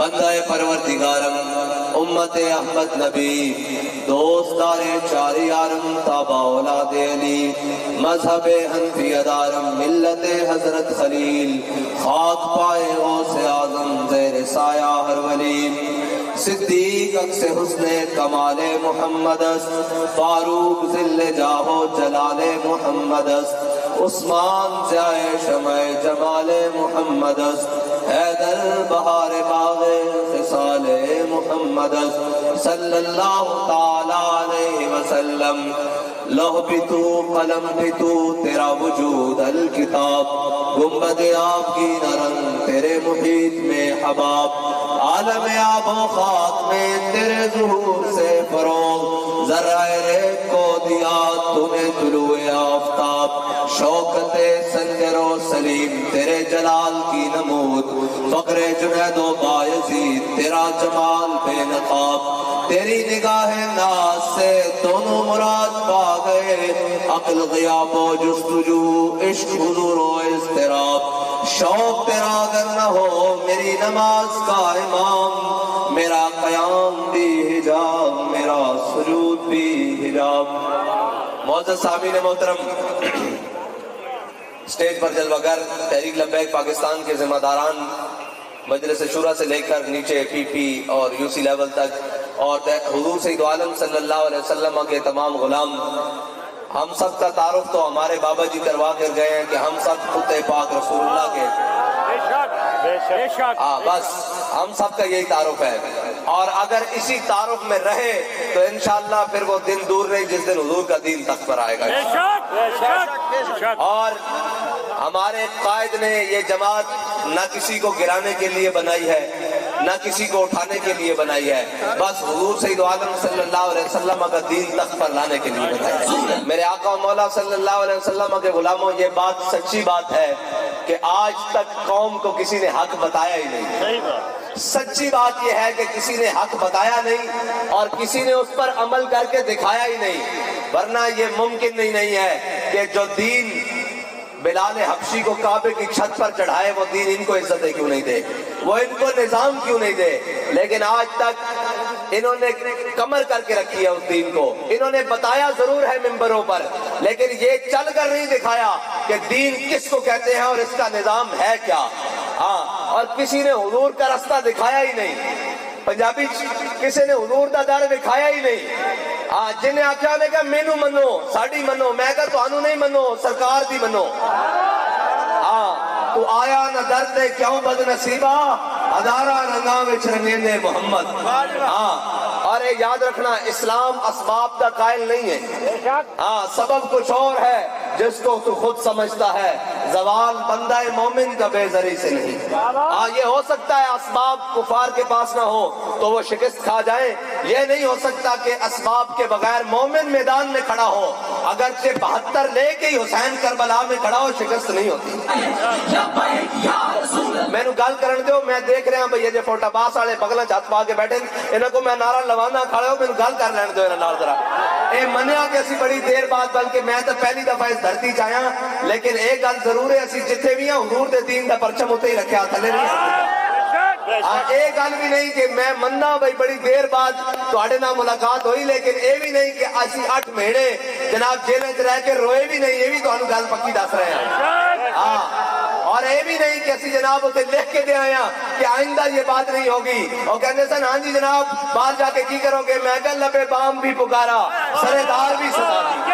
بندہ پروردگارم امت احمد نبی دوستار چار یارم تابع اولاد علی مذہب حنفیہ دارم ملت حضرت خلیل خاک پائے غوث اعظم زیر سایہ ہر ولی صدیق اکس حسن کمال محمد است فاروق ذل جاہ و جلال محمد است عثمان ضیاء شمع جمال محمد است حیدر بہار باغ خصال محمد است صلی اللہ تعالی علیہ وسلم لوح بھی تو قلم بھی تو تیرا وجود الکتاب گنبد آپ کی نرنگ تیرے محیط میں حباب عالم آب و خاک میں تیرے ظہور سے فروغ ذرائع ریگ کو دیا تو نے طلوع آفتاب شوکت سنجر و سلیم تیرے جلال کی نمود فقر جنید و بایزید تیرا جمال بے نقاب تیری نگاہ ناز سے دونوں مراد پا گئے عقل غیاب و جستجو عشق حضور و اضطراب شوق تیرا اگر نہ ہو میری نماز کا امام میرا قیام بھی حجاب میرا سجود بھی حجاب۔ معزز سامعین محترم، اسٹیج پر جلوہ گر تحریک لبیک پاکستان کے ذمہ داران مجلس شورا سے لے کر نیچے پی پی اور یو سی لیول تک اور حضور سید عالم صلی اللہ علیہ وسلم کے تمام غلام، ہم سب کا تعارف تو ہمارے بابا جی کروا کر گئے ہیں کہ ہم سب خود پاک رسول اللہ کے بس ہم سب کا یہی تعارف ہے، اور اگر اسی تعارف میں رہے تو انشاءاللہ پھر وہ دن دور نہیں جس دن حضور کا دین تخت پر آئے گا۔ اور ہمارے قائد نے یہ جماعت نہ کسی کو گرانے کے لیے بنائی ہے نہ کسی کو اٹھانے کے لیے بنائی ہے، بس حضور سید عالم صلی اللہ علیہ وسلم کا دین تخت پر لانے کے لیے بنائی ہے۔ میرے آقا و مولا صلی اللہ علیہ وسلم کے غلاموں، یہ بات سچی بات ہے کہ آج تک قوم کو کسی نے حق بتایا ہی نہیں۔ سچی بات یہ ہے کہ کسی نے حق بتایا نہیں اور کسی نے اس پر عمل کر کے دکھایا ہی نہیں، ورنہ یہ ممکن نہیں ہے کہ جو دین بلال حبشی کو کعبے کی چھت پر چڑھائے وہ دین ان کو عزتیں کیوں نہیں دے، وہ ان کو نظام کیوں نہیں دے، لیکن آج تک انہوں نے کمر کر کے رکھی ہے اس دین کو۔ انہوں نے بتایا ضرور ہے ممبروں پر، لیکن یہ چل کر نہیں دکھایا کہ دین کس کو کہتے ہیں اور اس کا نظام ہے کیا۔ اور کسی نے حضور کا رستہ دکھایا ہی نہیں، پنجابی کسی نے حضور دا در دکھایا ہی نہیں۔ جنہیں آخیا میں کہا مینو منو ساڑی منو، میں کہا تو آنو نہیں منو سرکار دی منو۔ تو آیا نہ درد کیوں بد نصیبہ ہزارہ رنگاں وچ رنگیندے محمد۔ اور یاد رکھنا اسلام اسباب کا قائل نہیں ہے، سبب کچھ اور ہے جس کو تو خود سمجھتا ہے، زوال بندہ مومن کا بے ذری سے نہیں۔ یہ ہو سکتا ہے اسباب کفار کے پاس نہ ہو تو وہ شکست کھا جائیں، یہ نہیں ہو سکتا کہ اسباب کے بغیر مومن میدان میں کھڑا ہو، اگرچہ 72 لے کے ہی حسین کربلا میں کھڑا ہو شکست نہیں ہوتی۔ میں نو گل کرن دیو، میں دیکھ رہا ہوں بھئی یہ جو فوٹا باس والے بغلیں چھت پا کے بیٹھے انہوں کو میں نعرہ لوانا کھڑے ہو، میں نو گل کر لین دیو انہوں نال ذرا۔ اے منیا کہ اسی بڑی دیر بعد، بلکہ میں تو پہلی دفعہ اس دھرتی چاہیا، لیکن ایک گل ضرور ہے اسی جتھے بھی ہیں حضور دے دین دا پرچم ہوتے ہی رکھیا تھلے نہیں۔ ایک گل بھی نہیں کہ میں مننا بھئی بڑی دیر بعد تواڈے نال ملاقات ہوئی، لیکن اے بھی نہیں کہ اسی 8 مہینے جناب جیل وچ رہ کے روئے بھی نہیں، یہ بھی تانوں گل پکی دس رہے ہیں۔ اور یہ بھی نہیں کہ اسی جناب اسے لکھ کے دے آیا کہ آئندہ یہ بات نہیں ہوگی، اور کہنے سن ہاں جی جناب باہر جا کے کی کرو گے، میں کہا لبے بام بھی پکارا سرے دار بھی سنا دی۔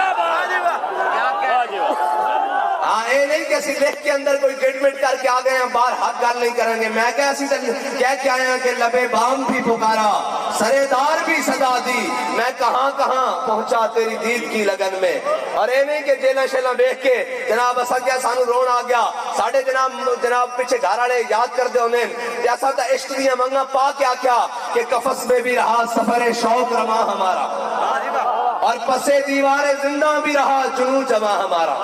یہ نہیں کہ اسی لکھ کے اندر کوئی گیٹمنٹ کر کے آ گئے ہیں باہر حق گل نہیں کریں گے، میں کہا اسی کہہ کے آیا کہ لبے بام بھی پکارا سرے دار بھی صدا دی، میں کہاں کہاں پہنچا تیری دید کی لگن میں۔ اور یہ نہیں کہ جیلہ شیلہ دیکھ کے جناب اسا کیا سانو رون آ گیا، ساڑھے جناب پیچھے گھر والے یاد کر دے انہیں جیسا تھا عشق دیا منگا پا کیا کیا کہ قفس میں بھی رہا سفر شوق رواں ہمارا، اور پسے دیوار زندہ بھی رہا جنوں جمع ہمارا۔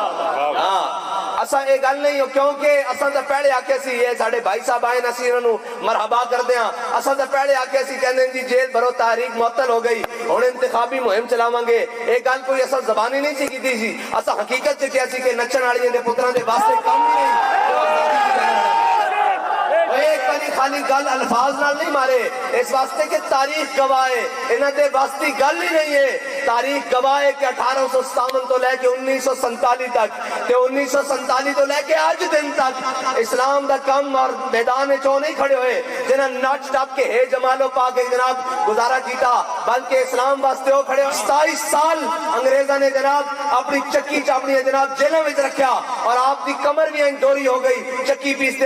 اسا ایک گل نہیں ہو کیونکہ اسا تو پہلے آکے سی یہ ساڑھے بھائی صاحب آئے نسی انہوں مرحبا کر دیا، اسا تو پہلے آکے سی کہنے جی جیل بھرو تحریک معطل ہو گئی ہوں انتخابی مہم چلاواں گے، ایک گل کوئی اسا زبانی نہیں سی کی تھی سی، اسا حقیقت سے کیا سی کہ نچن والی دے پتراں دے واسطے کم نہیں ایک بنی خالی گل الفاظ نال نہیں مارے، اس واسطے کہ تاریخ گواہ ہے، انہاں دے واسطی گل ہی نہیں ہے۔ تاریخ گواہ ہے کہ 1857 تو لے کے 1947 تک تے 1947 تو لے کے آج دن تک اسلام دا کم اور میدان چوں نہیں کھڑے ہوئے جنہاں نچ ٹپ کے ہے جمالو پا کے جناب گزارا کیتا، بلکہ اسلام واسطے وہ کھڑے 27 سال انگریزاں نے جناب اپنی چکی چاپڑی جناب جیلوں میں رکھیا اور آپ کی کمر بھی ڈوری ہو گئی چکی پیستے،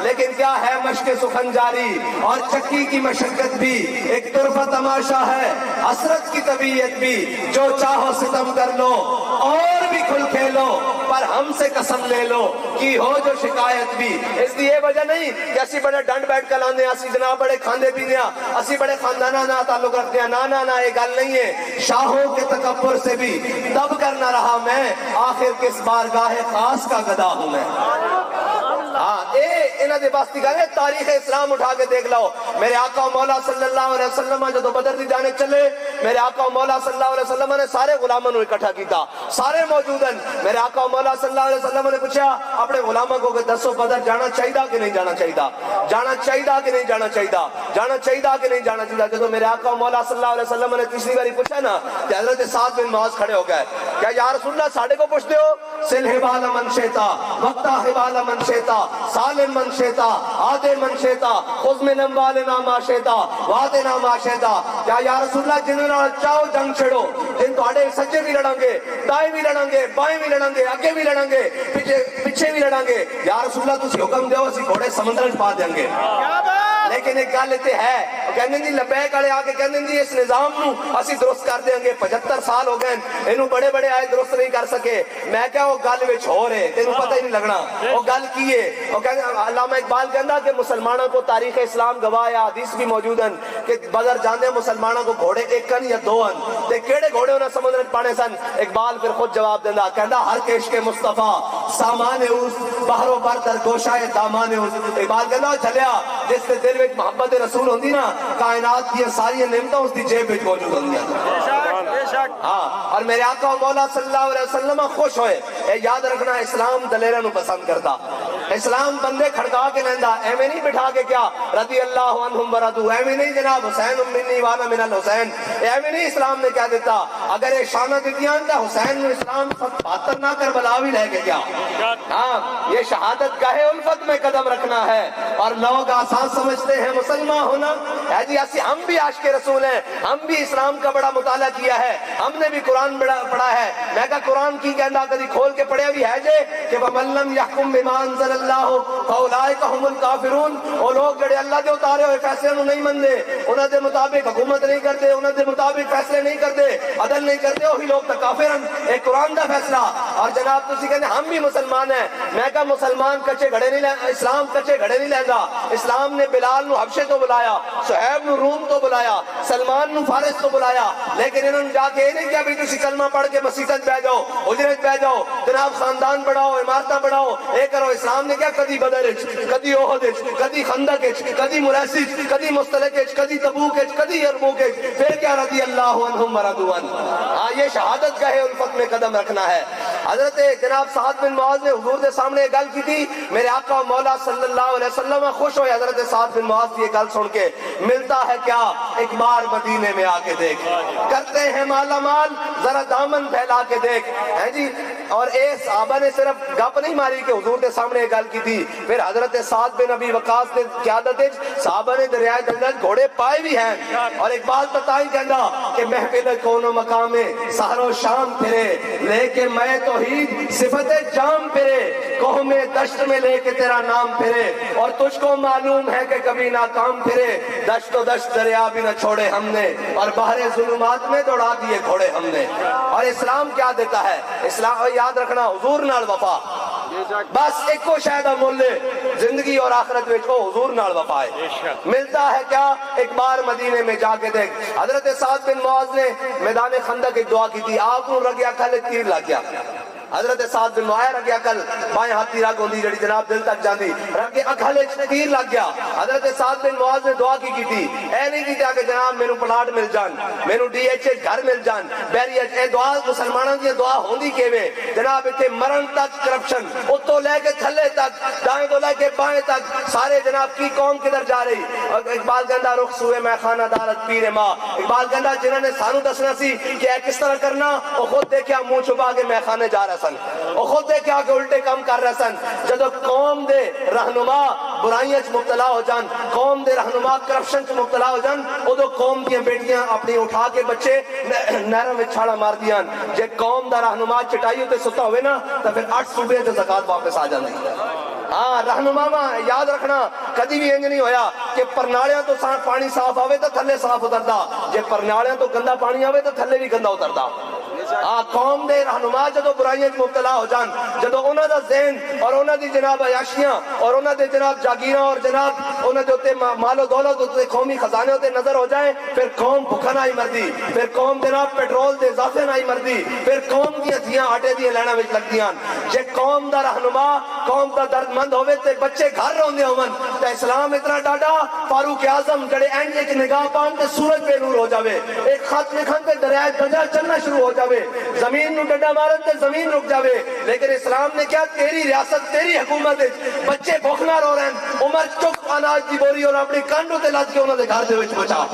لیکن کیا ہے مشق سخن جاری اور چکی کی مشقت بھی ایک طرفہ تماشا ہے، حسرت کی طبیعت بھی، جو چاہو ستم کر لو اور بھی کھل کھیلو، پر ہم سے قسم لے لو کی ہو جو شکایت بھی۔ اس لیے وجہ نہیں کہ اسی بڑے ڈنڈ بیٹھ کر لاندے ہیں، اسی جناب بڑے کھاندے پیندے ہیں، اسی بڑے خاندانہ نہ تعلق رکھتے ہیں، نہ یہ گل نہیں ہے۔ شاہوں کے تکبر سے بھی دب کر نہ رہا میں، آخر کس بارگاہ خاص کا گدا ہوں میں۔ انہاں دے واسطے گل ہے، تاریخ اسلام اٹھا کے دیکھ لو۔ میرے آقا و مولا صلی اللہ علیہ وسلم جدو بدر دی جانے چلے، میرے آقا و مولا صلی اللہ علیہ وسلم نے سارے غلاموں کو اکٹھا کیتا، سارے موجود ہیں۔ میرے آقا و مولا صلی اللہ علیہ وسلم نے پوچھا اپنے غلاموں کو کہ دسو بدر جانا چاہیے کہ نہیں جانا چاہیے، جانا چاہیے کہ نہیں جانا چاہیے، جانا چاہیے کہ نہیں جانا چاہیے۔ جدو میرے آقا و مولا صلی اللہ علیہ وسلم نے تیسری باری پوچھا نا کہ حضرت سعد بن معاذ کھڑے ہو گئے، کیا یا رسول اللہ ساڑھے کو پوچھتے ہو؟ سل حبال من شیتا وقتا حبال من شیتا سالم من شیتا آدے من شیتا خذ من اموالنا ما شیتا وعدنا ما شیتا۔ کیا یا رسول اللہ جنہوں چاہو جنگ چھڑو، جن تو آڑے سجے بھی لڑیں گے، دائیں بھی لڑیں گے، بائیں بھی لڑیں گے، آگے بھی لڑیں گے، پیچھے بھی لڑیں گے، یا رسول اللہ تسی حکم دیو اسی گھوڑے سمندر پا دیں گے۔ لیکن ایک گل تے ہے، کہنے دی لبیک والے آ کے کہنے دی اس نظام نو اسی درست کر دیں گے، 75 سال ہو گئے انہوں بڑے بڑے آئے درست نہیں کر سکے۔ میں کہا وہ گل وچ ہو رہے تینوں پتہ ہی نہیں لگنا وہ گل کی ہے۔ وہ کہنے علامہ اقبال کہندا کہ مسلمانوں کو تاریخ اسلام گواہ یا حدیث بھی موجود ہیں کہ بدر جاندے مسلمانوں کو گھوڑے ایک یا دو ہیں تے کیڑے گھوڑے انہاں سمندر پانے سن۔ اقبال پھر خود جواب دیندا، کہندا ہر کشک مصطفیٰ سامان اس بحر و بر در گوشائے دامان اس۔ اقبال کہندا چلیا جس کے دل وچ محبت رسول ہوندی نا، کائنات کی ساری نعمتاں اس دی جیب وچ موجود ہوندیاں۔ اور میرے آقا و مولا صلی اللہ علیہ وسلم خوش ہوئے۔ اے یاد رکھنا اسلام دلیرہ نو پسند کرتا، اسلام بندے کھڑکا کے لیندا، ایویں نہیں بٹھا کے کیا رضی اللہ عنہم ورضو، ایویں نہیں جناب حسین منی وانا من الحسین، ایویں نہیں اسلام نے کیا دیتا۔ اگر یہ شانہ دیتیاں تا حسین نے اسلام 72 نہ کربلا بھی لے کے کیا۔ ہاں یہ شہادت گاہ الفت میں قدم رکھنا ہے، اور لوگ آسان سمجھتے ہیں مسلمان ہونا ہے جی ایسی، ہم بھی عاشق رسول ہیں، ہم بھی اسلام کا بڑا مطالعہ کیا ہے، ہم نے بھی قرآن پڑھا ہے۔ میں کہا قرآن کی کہندا کدی کھول کے پڑھیا بھی ہے جے کہ وَمَن لَّمْ يَحْكُم بِمَا أَنزَلَ اللَّهُ فَأُولَٰئِكَ هُمُ الْكَافِرُونَ۔ وہ لوگ جڑے اللہ دے اتارے ہوئے فیصلے نو نہیں مندے، انہاں دے مطابق حکومت نہیں کرتے، انہاں دے مطابق فیصلے نہیں کرتے، عدل نہیں کرتے، وہی لوگ تو کافر ہیں۔ ایک قرآن دا فیصلہ۔ اور جناب تسی کہندے ہم بھی مسلمان ہیں، میں کہا مسلمان کچے گھڑے نہیں لیندا، اسلام کچے گھڑے نہیں لیندا۔ اسلام نے بلال نو حبشے تو بلایا، صہیب نو روم تو بلایا، سلمان نو فارس تو بلایا، لیکن انہوں نے جا کے یہ نہیں کیا بھی تسی کلمہ پڑھ کے مسیحت بہ جاؤ، اجرت بہ جاؤ، جناب خاندان بڑھاؤ، عمارتیں بڑھاؤ، اے کرو۔ اسلام نے کیا کدی بدر وچ، کدی احد وچ، کدی خندق وچ، کدی مریسی وچ، کدی مستلق وچ، کدی تبوک وچ، کدی یرموک وچ، پھر کیا رضی اللہ عنہم ورضوا عنہ۔ ہاں یہ شہادت گاہ الفت میں قدم رکھنا ہے۔ حضرت جناب سعد بن معاذ نے حضور دے سامنے گل کی تھی، میرے آقا و مولا صلی اللہ علیہ وسلم خوش ہوئے حضرت سعد بن معاذ کی یہ گل سن کے، ملتا ہے کیا ایک بار مدینے میں آ کے دیکھ، کرتے ہیں مالا مال ذرا دامن پھیلا کے دیکھ، ہے جی۔ اور اے صحابہ نے صرف گپ نہیں ماری کہ حضور دے سامنے گل کی تھی، پھر حضرت سعد بن ابی وقاص نے قیادت صحابہ نے دریائے جنگل گھوڑے پائے بھی ہیں۔ اور ایک بات بتائی کہندا کہ محفل کون و مقام سحر و شام پھرے، لے کے میں توحید صفت جام پھرے، قوم دشت میں لے کے تیرا نام پھرے، اور تجھ کو معلوم ہے کہ کبھی ناکام پھرے، دشت و دشت دریا بھی نہ چھوڑے ہم نے، اور بحر ظلمات میں دوڑا دیے گھوڑے ہم نے۔ اور اسلام کیا دیتا ہے؟ اسلام یاد رکھنا حضور نال وفا، بس ایک کو شاید مولے زندگی اور آخرت وچ کو حضور نال وفا ہے۔ ملتا ہے کیا ایک بار مدینے میں جا کے دیکھ۔ حضرت سعد بن معاذ نے میدان خندق ایک دعا کی تھی، آپ کو لگ گیا کھلے تیر لگ گیا، حضرت سعد بن معاذ رکھ گیا کل بائیں ہاتھ کی رگ ہوندی جڑی جناب دل تک جاندی رکھ کے اکھل تیر لگ گیا. حضرت سعد بن معاذ نے دعا کی تھی اے نہیں کیتا کہ جناب مینوں پلاٹ مل جان مینوں ڈی ایچ اے گھر مل جان بیریج. اے دعا مسلمانوں دی دعا ہوندی کیویں جناب اتنے مرن تک کرپشن اتوں لے کے تھلے تک دائیں تو لے کے بائیں تک سارے جناب کی قوم کدھر جا رہی. اقبال کہندا رخ سوئے میں خانہ دارت پیر ماں. اقبال کہندا جنہاں نے سانو دسنا سی کہ اے کس طرح کرنا وہ خود دیکھیا منہ چھپا کے میں خانے جا رہا سن وہ خود دیکھیا کہ الٹے کام کر رہے سن. جدو قوم دے رہنما برائیاں چ مبتلا ہو جان قوم دے رہنما کرپشن چ مبتلا ہو جان ادو قوم دیاں بیٹیاں اپنی اٹھا کے بچے نہراں وچ چھاڑا مار دیاں. جے قوم دا رہنما چٹائی تے ستا ہوئے نا تو پھر 8 صوبے تے زکات واپس آ جاندی. ہاں رہنما یاد رکھنا کدی بھی انج نہیں ہویا کہ پرنالیاں تو پانی صاف آوے تو تھلے صاف اتردا جے پرنالیاں تو گندا پانی آوے تو تھلے بھی گندا اتردا. قوم دے رہنما جدو برائیاں مبتلا ہو جان جدو انہاں دا ذہن اور انہاں دی جناب عیاشیاں اور انہاں دے جناب جاگیراں اور جناب انہاں دے اوتے مال و دولت تے قومی خزانے تے نظر ہو جائے پھر قوم بھکھا نہیں مردی پھر قوم جناب پیٹرول دے اضافے نہیں مردی پھر قوم دی دھیاں آٹے دی لینا وچ لگدیاں. جے قوم دا رہنما قوم دا درد مند ہوے تے بچے گھر روندے ہون تے اسلام اتنا ڈاڈا فاروق اعظم جڑے اینج ایک نگاہ پان تے سورج بے نور ہو جاوے ایک خط لکھن تے دریائے دریا چلنا شروع ہو جاوے زمین نو ڈنڈا مارن تے زمین رک جاوے. لیکن اسلام نے کیا تیری ریاست تیری حکومت بچے بھوکنا رو رہے ہیں عمر چک اناج دی بوری اور اپنی کانڈوں تے لد کے انہاں دے گھر دے وچ پہنچا.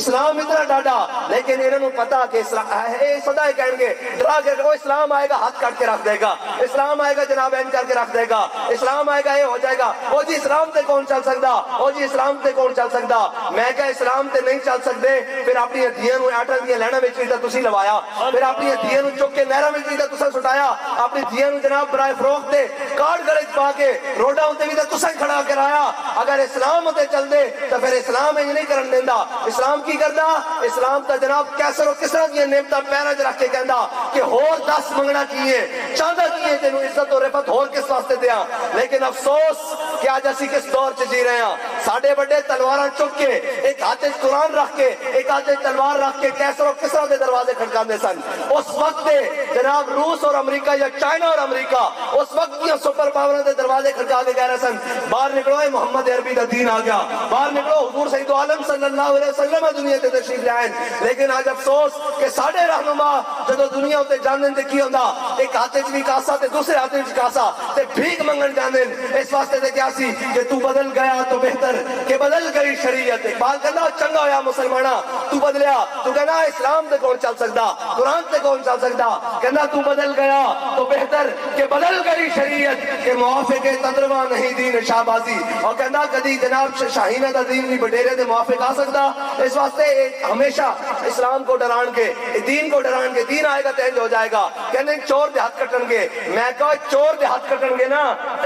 اسلام اتنا ڈاڈا لیکن انہاں نوں پتہ کہ اسلام اے سدا کہن گے ڈرا کے او اسلام آئے گا ہاتھ کاٹ کے رکھ دے گا اسلام آئے گا جناب این کر کے رکھ دے گا اسلام آئے گا یہ ہو جائے گا. او جی اسلام تے کون چل سکدا او جی اسلام تے کون چل سکدا. میں کہ اسلام تے نہیں چل سکدے پھر اپنی دھیاں نوں آٹا دیاں لینا وچ بھی تے تسی لوایا پھر اپنی دھیاں نوں چک کے نہراں وچ بھی تے تساں سٹایا اپنی دھیاں نوں جناب برائے فروخت تے کاٹ گلے پا کے روڈاں تے بھی تے تساں کھڑا کرایا. اگر اسلام تے چل دے تے پھر اسلام انج نہیں کرن دیندا. اسلام کی کردا اسلام تے جناب کیسر و کسرا دی نعمتاں پیراں وچ رکھ کے کہندا کہ ہور 10 منگنا کیے چاہندا کیے تینوں عزت اور رفعت ہور کس واسطے دیاں. لیکن افسوس کہ آج اسی کس دور چ جی رہے ہیں ساڈے بڑے تلواراں چک کے ایک ہاتھ وچ قرآن رکھ کے ایک ہاتھ وچ تلوار رکھ کے کیسر و کسرا دے دروازے کھٹکاندے سن. اس وقت جناب روس اور امریکہ یا چائنا اور امریکہ اس وقت کی سپر پاوروں دے دروازے کھٹکا کے کہہ رہے سن باہر نکلو اے محمد عربی دا دین آ گیا باہر نکلو حضور سید عالم صلی اللہ علیہ وسلم دنیا تے تشریف لے آئے. لیکن آج افسوس کہ ساڈے رہنما جدو دنیا تے جاندن تے کی ہوندا ایک ہاتھ وچ بھی کاسا تے دوسرے ہاتھ وچ کاسا تے بھیک منگن جاندن. اس واسطے تے کیا سی کہ تو بدل گیا تو بہتر کہ بدل گئی شریعت. اقبال کہندا چنگا ہویا مسلمانا تو بدلیا تو کہنا اسلام تے کون چل سکدا قرآن تے کون چل سکدا. کہنا تو بدل گیا تو بہتر کہ بدل گئی شریعت کہ موافق تدروا نہیں دین شہبازی. اور کہنا کدی جناب شاہینہ دا دین بھی بڈیرے دے موافق آ سکدا. اس واسطے ہمیشہ اسلام کو ڈران کے دین کو ڈران کے دین آئے گا تینج ہو جائے گا. کہنے چور دے ہاتھ کٹن گے میں کہا چور دے ہاتھ کٹن گے نا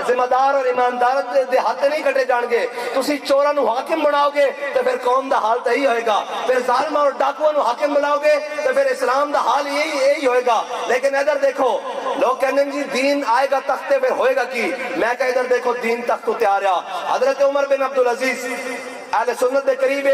ذمہ دار اور ایماندار دے ہاتھ نہیں کٹے جان گے. تسی چوراں نو حاکم بناؤ گے تو پھر قوم دا حال تو یہی ہوئے گا. پھر ظالماں اور ڈاکوؤں نو حاکم بناؤ گے تو پھر اسلام دا حال یہی ہوئے گا. لیکن ادھر دیکھو لوگ کہنے جی دین آئے گا تختے پہ ہوئے گا کی. میں کہا ادھر دیکھو دین تخت تے آ رہا. حضرت عمر بن عبدالعزیز اہل سنت دے قریب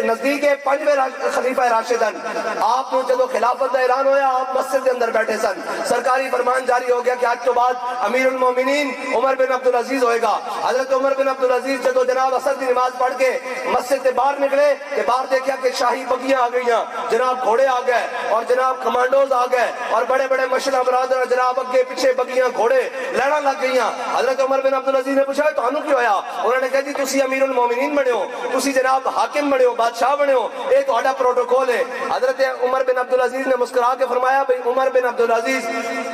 نزدیک 5ویں خلیفہ راشدن آپ نے جدو خلافت دا اعلان ہویا آپ مسجد کے اندر بیٹھے سن. سرکاری فرمان جاری ہو گیا کہ آج کے بعد امیر المومنین عمر بن عبدالعزیز ہوئے گا. حضرت عمر بن عبدالعزیز جدو جناب عصر کی نماز پڑھ کے مسجد سے باہر نکلے کہ باہر دیکھا کہ شاہی بگیاں آ گئیاں جناب گھوڑے آ گئے اور جناب کمانڈوز آ گئے اور بڑے بڑے مشرہ برادر جناب اگے پیچھے بگیاں گھوڑے لڑا لگ گئیاں. حضرت عمر بن عبدالعزیز نے پوچھا تانوں کی ہویا. انہوں نے کہا جی تسی امیر المومنین بنے ہو تسی جناب حاکم بنے ہو بادشاہ بنے ہو یہ تہاڈا پروٹوکول ہے. حضرت عمر بن عبدالعزیز نے مسکرا کے فرمایا بھئی عمر بن عبدالعزیز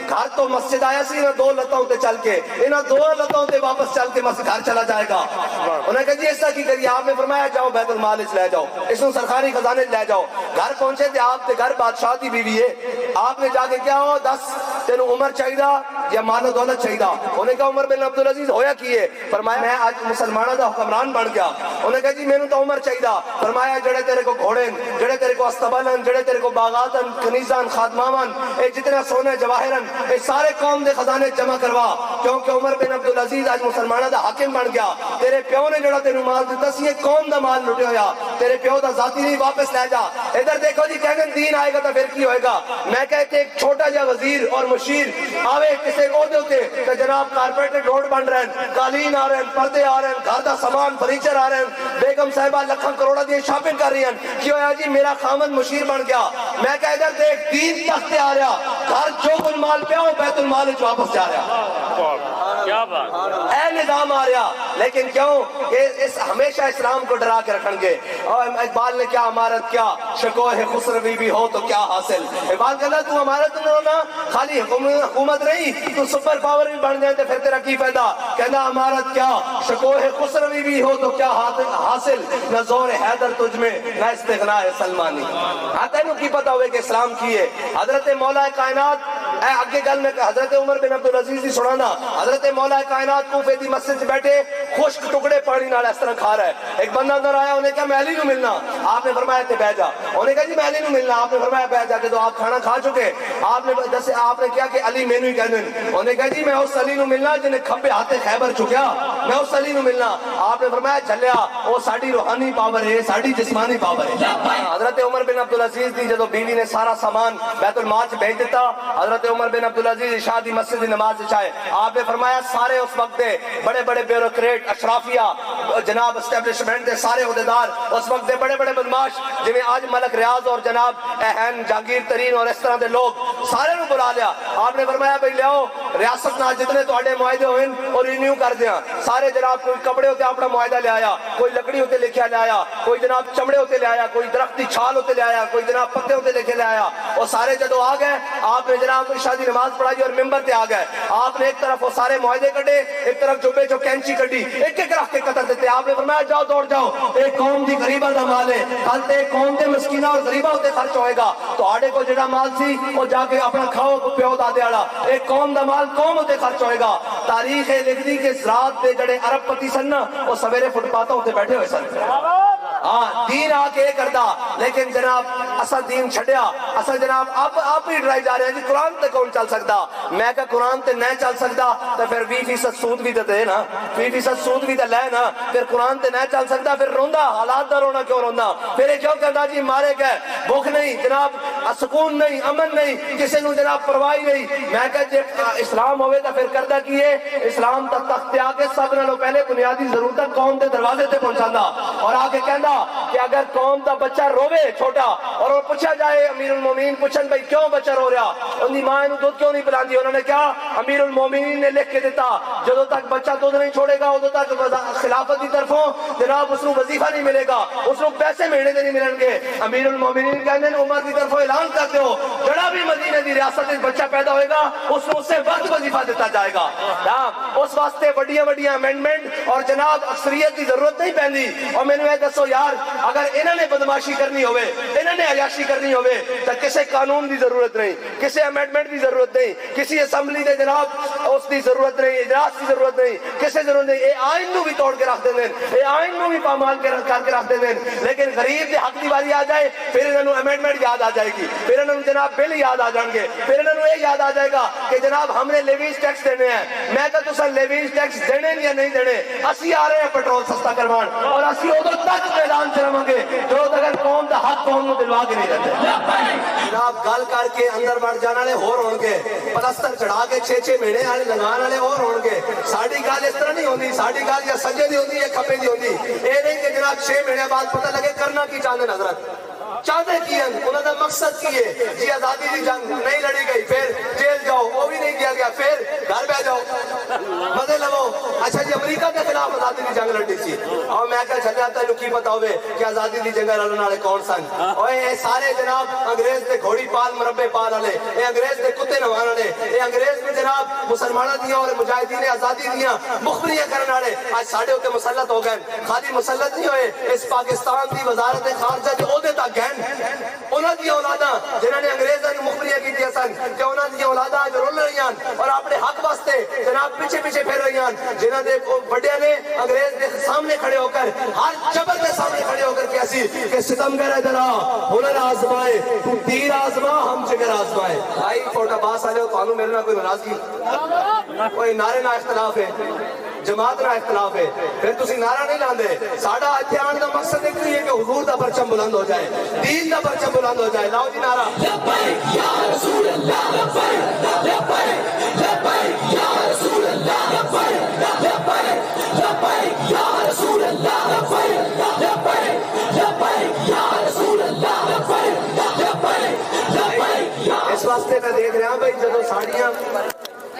گھر تو مسجد آیا سی انہاں 2 لتوں تے چل کے انہاں 2 لتوں تے واپس چل کے مسجد گھر چلا جائے گا. انہوں نے کہا جی ایسا کی کریے. آپ نے فرمایا جاؤ بیت المال اس لے جاؤ اس کو سرکاری خزانے لے جاؤ. گھر پہنچے تھے آپ تے گھر بادشاہ دی بیوی ہے. آپ نے جا کے کیا ہو 10 تینوں عمر چاہیے یا مال و دولت چاہیے. انہوں نے کہا عمر بن عبدالعزیز ہویا کیے. فرمایا میں آج مسلمانوں دا حکمران بن گیا. انہوں نے کہا جی مینوں تو عمر چاہیے. فرمایا جڑے تیرے کو گھوڑے جڑے تیرے کو استبلن جڑے تیرے کو باغاتن کنیزان خادماون اے جتنا سونے جواہرن اے سارے قوم دے خزانے جمع کروا کیونکہ عمر بن عبدالعزیز آج مسلمانوں دا حاکم بن گیا. تیرے پیو نے جڑا تینوں مال دیتا سی قوم دا مال لٹے ہویا تیرے پیو دا ذاتی نہیں واپس لے جا. ادھر دیکھو جی کہنے دین آئے گا تو پھر کی ہوئے گا. میں کہتے ایک چھوٹا جا وزیر اور مشیر آوے کسے عہدے ہوتے کہ جناب کارپیٹڈ روڈ بن رہے ہیں, قالین آ رہے ہیں, پردے آ رہے ہیں, گھر دا سامان فرنیچر آ رہے ہیں, بیگم صاحبہ لکھاں کروڑا دی شاپنگ کر رہی ہیں, کی ہویا جی میرا خامد مشیر بن گیا. میں کہہ ادھر دیکھ دین تخت آ رہا, گھر جو کچھ مال پیا ہو بیت المال وچ واپس جا رہا. کیا بات اے نظام آ رہا. لیکن کیوں کہ اس ہمیشہ اسلام کو ڈرا کے رکھیں گے. اور اقبال نے کیا عمارت کیا شکوہ خسروی بھی ہو تو کیا حاصل. اقبال کہتا تو عمارت نہ ہونا خالی حکومت نہیں تو سپر پاور بھی بن جائے تو پھر تیرا کی فائدہ. کہنا عمارت کیا شکوہ خسروی بھی ہو تو کیا حاصل, نہ زور حیدر تجھ میں نہ استغنا سلمانی. تینوں کی پتہ ہوئے کہ اسلام کی ہے. حضرت مولا کائنات اے اگے گل میں حضرت عمر بن عبدالعزیز دی سنانا. حضرت مولا کائنات کوفے دی مسجد سے بیٹھے خشک ٹکڑے پانی نال اس طرح کھا رہا ہے. ایک بندہ اندر آیا, انہیں کہا میں علی نو ملنا. آپ نے فرمایا تے بیٹھ جا. انہیں کہا جی میں علی نو ملنا. آپ نے فرمایا بیٹھ جا. کہ تو آپ کھانا کھا چکے. آپ نے کیا کہ علی مینوں ہی کہہ دیں. انہیں کہا جی میں اس علی نو ملنا جنہیں کھبے ہاتھے خیبر چکیا, میں اس علی نو ملنا. آپ نے فرمایا جھلیا وہ ساڈی روحانی پاور ہے ساڈی جسمانی پاور ہے. حضرت عمر بن عبدالعزیز دی جدو بیوی نے سارا سامان بیت المال سے بھیج دیتا, حضرت عمر بن عبدالعزیز عشاء دی مسجد دی نماز چاہے. آپ نے فرمایا سارے اس وقت دے بڑے بڑے بیوروکریٹ اشرافیہ جناب اسٹیبلشمنٹ دے سارے عہدیدار اس وقت دے بڑے بڑے بدماش جویں آج ملک ریاض اور جناب اہن جہانگیر ترین اور اس طرح دے لوگ سارے نو بلا لیا. آپ نے فرمایا بھئی لیاؤ ریاست نال جتنے تواڈے معاہدے ہوئے اور رینیو کر دیاں. سارے جناب کوئی کپڑے ہوتے اپنا معاہدہ لے آیا, کوئی لکڑی ہوتے لکھیا لے آیا, کوئی جناب چمڑے ہوتے لے آیا, کوئی درخت دی چھال ہوتے لے آیا, کوئی جناب پتے ہوتے لکھے لے آیا. اور سارے جدو آ گئے آپ نے جناب عشاء دی نماز پڑھائی اور ممبر تے آ گئے. آپ نے ایک طرف وہ سارے معاہدے کٹے, ایک طرف جبے جو کینچی کٹی, ایک ایک رکھ کے قطر دیتے. آپ نے فرمایا جاؤ دوڑ جاؤ, ایک قوم دی غریبہ دا مال ہے, کل تے ایک قوم تے مسکینہ اور غریبہ ہوتے خرچ ہوئے گا. تو آڑے کو جڑا مال سی وہ جا کے اپنا کھاؤ پیو دادے والا. ایک قوم دا مال قوم ہوتے خرچ ہوئے گا. تاریخ لکھ دی کہ رات دے جڑے عرب پتی سن نا وہ سویرے فٹ پاتوں ہوتے بیٹھے ہوئے سن. ہاں دین آ کے کردا, لیکن جناب اسا دین چھڈیا. اسا جناب آپ ہی ڈرائی جا رہے ہیں جی قرآن تے کون چل سکتا. میں کہا قرآن تے نہیں چل سکتا تو پھر 20% سود بھی دے نا, 20% سود بھی تے لے نا. پھر قرآن تے نہیں چل سکتا پھر روندا, حالات دا رونا کیوں روندا. پھر یہ کیوں کہتا جی مارے گئے, بھوک نہیں جناب, سکون نہیں, امن نہیں, کسی نو جناب پرواہی نہیں. میں کہا جی اسلام ہوئے تو پھر کردا کی ہے, اسلام تا تخت آ کے سب نالوں پہلے بنیادی ضرورت قوم دے دروازے تے پہنچاندا. اور آ کے کہندا کہ اگر قوم دا بچہ روے چھوٹا اور وہ پوچھا جائے امیر المومنین پوچھن بھائی کیوں بچہ رو رہا, ان دی ماں نو دودھ کیوں نہیں پلاندی. انہوں نے کہا امیر المومنین نے لکھ کے دیتا جدو تک بچہ دودھ نہیں چھوڑے گا ادو تک خلافت کی طرفوں جناب اس کو وظیفہ نہیں ملے گا, اس کو پیسے مہینے دے نہیں ملیں گے. امیر المومنین کہنے عمر کی طرفوں اعلان کر دو جڑا بھی مدینے دی ریاست میں بچہ پیدا ہوئے گا اس کو اس سے وقت وظیفہ دیتا جائے گا. اس واسطے بڑیاں بڑیاں امینڈمنٹ اور جناب اکثریت کی ضرورت نہیں پہنی. اور میں نے دسو یار اگر انہوں نے بدماشی کرنی ہوئے, انہوں نے عیاشی کرنی ہوئے تو کسی قانون دی ضرورت نہیں, کسی امینڈمنٹ دی ضرورت نہیں, کسی اسمبلی دے جناب اس دی ضرورت نہیں, اجلاس دی ضرورت نہیں, کسی ضرورت نہیں. یہ آئین نو بھی توڑ کے رکھ دیں, یہ آئین نو بھی پامال کر کے رکھ دیں. لیکن غریب دے حق دی باری آ جائے پھر انہوں نے امینڈمنٹ یاد آ جائے گی, پھر انہوں نے جناب بل یاد آ جائیں گے, پھر انہوں نے یہ یاد آ جائے گا کہ جناب ہم نے لیویز ٹیکس دینے ہیں. میں کہا تسا لیویز ٹیکس دینے یا نہیں دینے, اسی آ رہے ہیں پیٹرول سستا کروان اور اسی ادھر تک میدان سے رہاں گے جو اگر قوم دا حق قوم کو دلوا کے نہیں دیتے. جناب گل کر کے اندر بڑھ جانے والے ہور ہون گے, پلستر چڑھا کے 6 مہینے والے لگان والے ہور ہون گے. ساڈی گل اس طرح نہیں ہوندی, ساڈی گل یا سجے دی ہوندی یا کھبے دی ہوندی. اے نہیں کہ جناب 6 مہینے بعد پتہ لگے کرنا کی چاہتے حضرت چاہتے کی ہیں, انہوں نے مقصد کی ہے جی آزادی کی جنگ نہیں لڑی گئی پھر جیل جاؤ وہ بھی نہیں کیا گیا, پھر گھر بہ جاؤ مزے لو. اچھا جی امریکہ کے خلاف آزادی کی جنگ لڑی تھی اور میں کہا چل جاتا ہے کی پتا ہوئے کہ آزادی کی جنگ لڑنے والے کون سن. اور یہ سارے جناب انگریز دے گھوڑی پال مربے پال والے, یہ انگریز دے کتے نوان والے, یہ انگریز میں جناب مسلمانوں دیا اور مجاہدین آزادی دیا مخبریاں کرنے والے آج ساڑھے ہوتے مسلط ہو گئے. خالی مسلط نہیں ہوئے, اس پاکستان کی وزارت خارجہ کے عہدے تک گئے. انہوں دی اولاداں جنہوں نے انگریزاں کی مخبریاں کی سن کہ انہوں دی اولاداں جو رول رہی ہیں اور اپنے حق واسطے جناب پیچھے پیچھے پھر رہی ہیں. جنہوں نے بڑے نے انگریز کے سامنے کھڑے ہو کر ہر جبر کے سامنے کھڑے ہو کر کیسی کہ ستم گر ادھر ہنر آزمائے تو تیر آزما ہم جگر آزمائے. بھائی فوٹا باس آ جاؤ تو میرے نہ کوئی ناراضگی, کوئی نعرے نہ اختلاف ہے, جماعت نہ اختلاف ہے, پھر تسی نعرہ نہیں لاندے. ساڈا اتنے آن کا مقصد ایک ہی ہے کہ حضور دا پرچم بلند ہو جائے, دین دا پرچم بلند ہو جائے. لاؤ جی نعرہ لبیک یا رسول اللہ, لبیک لبیک لبیک یا رسول اللہ, لبیک لبیک لبیک یا رسول اللہ, لبیک لبیک لبیک یا رسول اللہ, لبیک لبیک لبیک. اس واسطے میں دیکھ رہا ہوں بھائی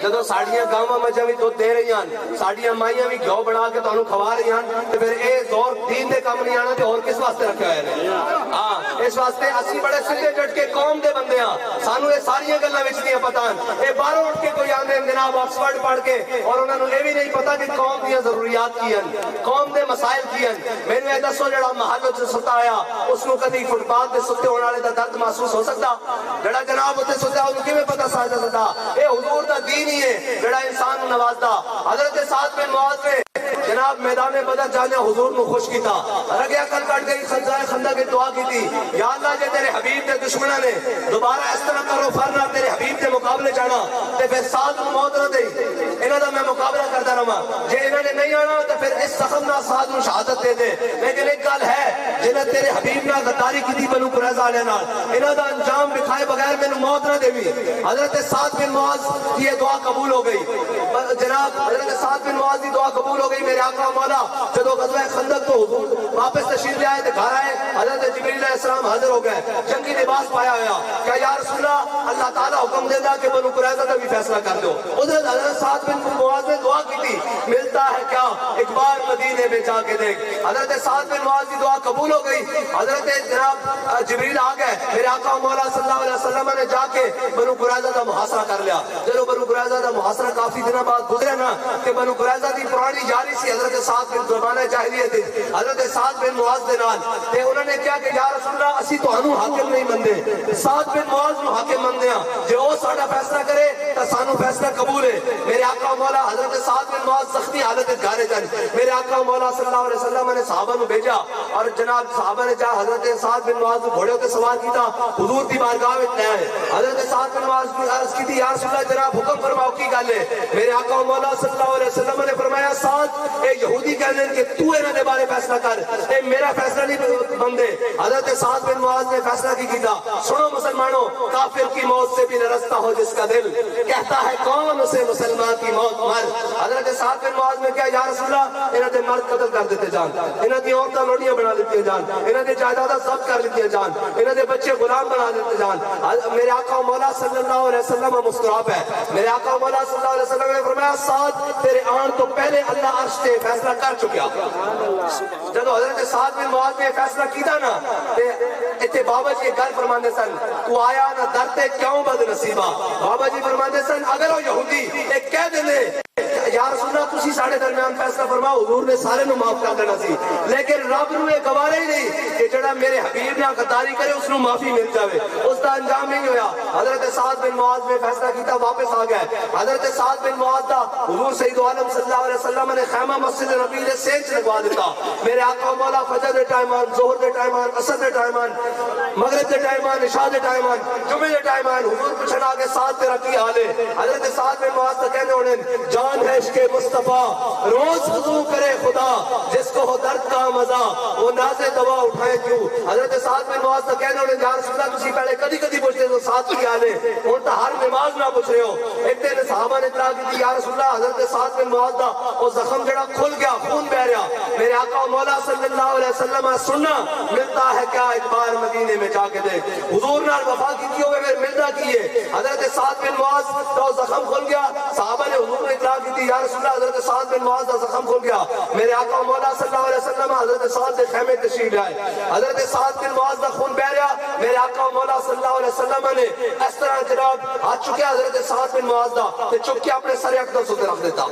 جدو ساڑیاں گاواں مجھا بھی دودھ دے رہی ہیں, ساڑیاں مائیاں بھی گھیو بنا کے تانوں کھوا رہی ہیں, تو پھر اے زور دین دے کام نہیں آنا تے اور کس واسطے رکھے ہوئے نے؟ ہاں اس واسطے اسی بڑے سدھے ڈٹ کے قوم دے بندے ہیں, سانو یہ ساریاں گلاں وچ دیاں پتہ ہیں. اے باہروں اٹھ کے کوئی آندے جناب آکسفورڈ پڑھ کے اور انہاں نوں یہ بھی نہیں پتہ کہ قوم دیاں ضروریات کی ہیں, قوم دے مسائل کی ہیں. مینوں یہ دسو جڑا محل وچ ستا آیا اس نوں کدی فٹ پاتھ تے ستے ہونے والے دا درد محسوس ہو سکدا؟ جڑا جناب اوتے ستا اونوں کیویں پتہ ساجا سکدا؟ اے حضور دا دین ہی ہے جڑا انسان نوازدا. حضرت سعد بن معاذ نے جناب میدان بدر جانے حضور نو خوش کیتا, رگیا کل کٹ گئی, خزائے خندق کی دعا کی تھی, یا اللہ جے تیرے حبیب دے دشمنہ نے دوبارہ اس طرح کرو فرنا تیرے حبیب دے مقابلے جانا تے پھر سعد نو موت نہ دئی, انہاں دا میں مقابلہ کرتا رہا. جے انہاں نے نہیں آنا تے پھر اس زخم نال سعد نو شہادت دے دے. لیکن ایک گل ہے, جنہاں تیرے حبیب نال غداری کیتی بنو قریظہ والے نال, انہاں دا انجام دکھائے بغیر مینوں موت نہ دیوی. حضرت سعد بن معاذ کی یہ دعا قبول ہو گئی. جناب حضرت سعد بن معاذ کی دعا قبول ہو گئی. میرے آقا مولا جدو غزوہ خندق تو حضور واپس تشریف لے آئے تے گھر آئے, حضرت جبریل علیہ السلام حاضر ہو گئے, جنگی لباس پایا ہوا. کیا یا رسول اللہ, اللہ تعالیٰ حکم دیتا کہ بنو قریظہ کا بھی فیصلہ کر دو. ادھر حضرت سعد بن معاذ نے دعا کی تھی, ملتا ہے کیا ایک بار مدینے میں جا کے دیکھ. حضرت سعد بن معاذ کی دعا قبول ہو گئی. حضرت جناب جبریل آ گئے, میرے آقا مولا صلی اللہ علیہ وسلم نے جا کے بنو قریظہ کا محاصرہ کر لیا. جب بنو قریظہ کا محاصرہ کافی دنوں بعد گزرے نا کہ بنو قریظہ کی پرانی جاری سی حضرت سعد بن زمانہ جاہلیت حضرت سعد بن معاذ دے نال, تے انہوں نے کیا کہ یا رسول اللہ اسی تہانوں حاکم نہیں مندے, سعد بن معاذ نو حاکم مندے ہاں, جے او ساڈا فیصلہ کرے تے سانو فیصلہ قبول ہے. میرے آقا مولا حضرت سعد بن معاذ زخمی حالت وچ گھر جان, میرے آقا مولا صلی اللہ علیہ وسلم نے صحابہ نو بھیجا اور جناب صحابہ نے جا حضرت سعد بن معاذ گھوڑے تے سوار کیتا, حضور دی بارگاہ وچ لے آئے. حضرت سعد بن معاذ نے عرض کی یا رسول اللہ جناب حکم فرماؤ کی گل ہے. میرے آقا مولا صلی اللہ علیہ وسلم نے فرمایا سعد اے یہودی کہتے ہیں کہ تو انہاں دے بارے فیصلہ کر, اے میرا فیصلہ نہیں بندے. حضرت سعد بن معاذ نے فیصلہ کی کیتا, سنو مسلمانوں, کافر کی موت سے بھی نرستا ہو جس کا دل, کہتا ہے کون اسے مسلمان کی موت مر. حضرت سعد بن معاذ نے کہا یا رسول اللہ انہاں دے مرد قتل کر دیتے جان, انہاں دی عورتاں لوڑیاں بنا لیتی جان, انہاں دے جائیداداں ضبط کر لیتی جان, انہاں دے بچے غلام بنا دیتے جان. میرے آقا مولا صلی اللہ علیہ وسلم مسکرا پے, میرے آقا مولا صلی اللہ علیہ وسلم نے فرمایا سعد تیرے آن تو پہلے اللہ عرش سے فیصلہ کر چکیا. جب حضرت سعد بن معاذ نے فیصلہ کیتا نا تے بابا جی گل فرماندے سن, تو آیا نہ درتے کیوں بد نصیبہ. بابا جی فرماندے سن اگر وہ یہودی ایک کہہ دے یا رسول اللہ تسی ساڑھے درمیان فیصلہ فرماؤ, حضور نے سارے نو معاف کر دینا سی. لیکن رب نو یہ گوارا ہی نہیں کہ جڑا میرے حبیب نے غداری کرے اس نو معافی مل جاوے, اس دا انجام نہیں ہویا. حضرت سعد بن معاذ نے فیصلہ کیتا, واپس آ گئے. حضرت سعد بن معاذ دا حضور سید عالم صلی اللہ علیہ وسلم نے خیمہ مسجد نبی دے سینچ لگوا دیتا. میرے آقا مولا فجر دے ٹائمان, ظہر دے ٹائمان, عصر دے ٹائمان, مغرب دے ٹائمان, عشاء دے ٹائمان, جمعے دے ٹائمان حضور پوچھنا کہ سعد تیرا کی حال ہے. حضرت سعد بن معاذ تو کہنے ہونے جان ہے عشق مصطفیٰ روز وضو کرے خدا, جس کو ہو درد کا مزہ وہ ناز دوا اٹھائے کیوں. حضرت سعد بن معاذ تو کہنے ہونے یا رسول اللہ تسی پہلے کدی کدی پوچھتے تو سعد کی حال ہے, ہن تو ہر نماز نہ پوچھ رہے ہو. ایک دن صحابہ نے اطلاع کی یا رسول اللہ حضرت سعد بن معاذ دا وہ زخم جڑا کھل گیا, خون بہ رہا. میرے آقا مولا صلی اللہ علیہ وسلم سننا ملتا ہے کیا ایک بار مدینے میں جا کے دیکھ. حضور نے وفا کی ہوئے پھر ملتا کی ہے. حضرت سعد بن معاذ کا زخم کھل گیا, صحابہ نے حضور نے اطلاع کی تھی یا رسول اللہ حضرت سعد بن معاذ کا زخم کھل گیا. میرے آقا مولا صلی اللہ علیہ وسلم حضرت سعد کے خیمے تشریف لائے. حضرت سعد بن معاذ کا خون بہ رہا. میرے آقا مولا صلی اللہ علیہ وسلم نے اس طرح جناب ہاتھ چکیا حضرت سعد بن معاذ دا تے چک کے اپنے سر اقدس تے رکھ دیتا.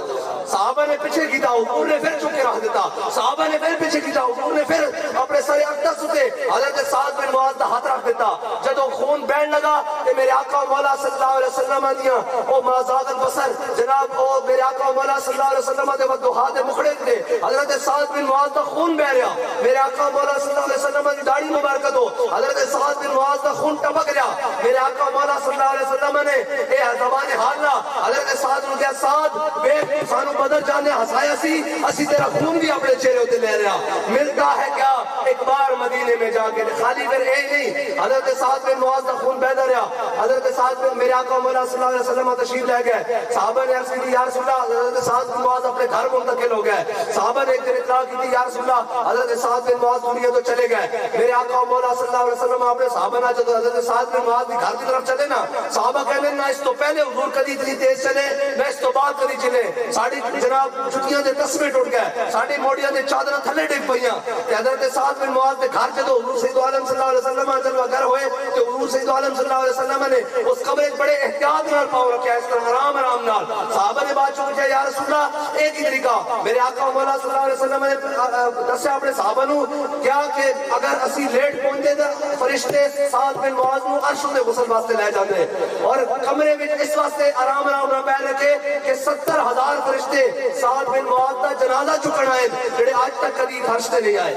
صحابہ نے پیچھے کیتا, حضور نے پھر چک کے رکھ دیتا. صحابہ نے پھر پیچھے کیتا, حضور نے پھر اپنے سر اقدس تے حضرت سعد بن معاذ دا ہاتھ رکھ دیتا. جدوں خون بہن لگا تے میرے آقا مولا صلی اللہ علیہ وسلم دیاں او مازاغ البصر جناب او میرے آقا مولا صلی اللہ علیہ وسلم دے وضوحات مکھڑے تھے. حضرت سعد بن معاذ کا خون بہ رہا، میرے آقا مولا صلی اللہ علیہ وسلم کی داڑھی مبارکت ہو، حضرت سعد بن معاذ کا خون ٹپک رہا، میرے آقا مولا صلی اللہ علیہ وسلم نے اے زبان حال لا حضرت سعد نے کہا سعد بے سانو بدر جانے ہسایا سی، اسی تیرا خون بھی اپنے چہرے ہوتے لے رہا، ملتا ہے کیا ایک بار مدینے میں جا کے خالی پھر اے نہیں، حضرت سعد بن معاذ کا خون بہتا رہا، حضرت سعد بن میرے آقا مولا صلی اللہ علیہ وسلم تشریف لے گئے، صحابہ نے عرض کی یا رسول اللہ حضرت سعد بن معاذ اپنے گھر منتقل ہو گئے، صحابہ نے ایک دن اطلاع کی تھی یا رسول اللہ حضرت سعد بن معاذ دنیا تو چلے گئے، میرے آقا مولا صلی اللہ علیہ وسلم اپنے صحابہ نہ جب حضرت سعد بن معاذ کی گھر کی طرف چلے نا، صحابہ کہنے نہ اس تو پہلے حضور کدی اتنی تیز چلے نہ اس تو بعد کدی چلے، ساڑی جناب جتیاں دے تسمے ٹوٹ گئے، ساڑی موڑیاں دے چادرہ تھلے ڈگ پئیاں، کہ حضرت سعد بن معاذ کے گھر جدو حضور سید عالم صلی اللہ علیہ وسلم جلوہ گر ہوئے کہ حضور سید عالم صلی اللہ علیہ وسلم نے اس قبر ایک بڑے احتیاط نال پاؤں رکھا، اس طرح آرام آرام نال، صحابہ نے بات چکا یا رسول اللہ ایک ہی طریقہ، میرے آقا مولا صلی اللہ علیہ وسلم نے دسیا اپنے صحابہ نو کیا کہ اگر اسی لیٹ پہنچے تو فرشتے سعد بن معاذ نو عرش دے غسل واسطے لے جاندے، اور کمرے میں اس واسطے آرام آرام نال پیر رکھے کہ 70,000 فرشتے سعد بن معاذ دا جنازہ چکن آئے جڑے آج تک کبھی فرش تے نہیں آئے،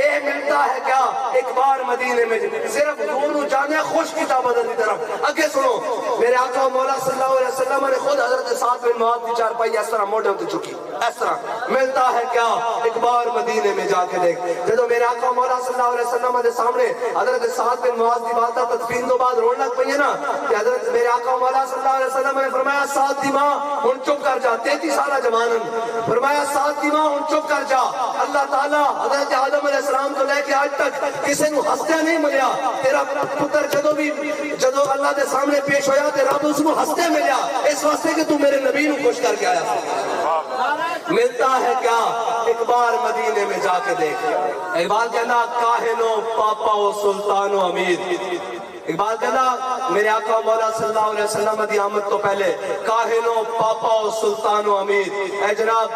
اے ملتا ہے کیا ایک بار مدینے میں صرف حضور نو جانے خوش کتاب بدر کی طرف اگے سنو، میرے آقا مولا صلی اللہ علیہ وسلم نے خود حضرت سعد بن معاذ کی چارپائی اس طرح موڑے ہوتے چکی، اس طرح ملتا ہے کیا ایک بار مدینے میں جا کے دیکھ، جدو میرے آقا مولا صلی اللہ علیہ وسلم کے سامنے حضرت سعد بن معاذ کی بات تدفین تو بعد رونے لگ پئی ہے نا، کہ حضرت میرے آقا مولا صلی اللہ علیہ وسلم نے فرمایا سعد دی ماں ہن چپ کر جا، 33 سالہ جوانن، فرمایا سعد دی ماں ہن چپ کر جا، اللہ تعالیٰ حضرت آدم علیہ السلام کو لے کے آج تک کسی نو ہستیا نہیں ملیا، تیرا پتر جدو اللہ دے سامنے پیش ہویا تے رب اس کو ہستے ملیا، اس واسطے کہ تو میرے نبی نو خوش کر کے آیا، ملتا ہے کیا ایک بار مدینے میں جا کے دیکھ، اقبال کہنا کاہنو پاپا و سلطان و امیر، اقبال کہنا میرے آقا مولا صلی اللہ علیہ وسلم دی آمد تو پہلے کاہنو پاپا و سلطان و امیر، اے جناب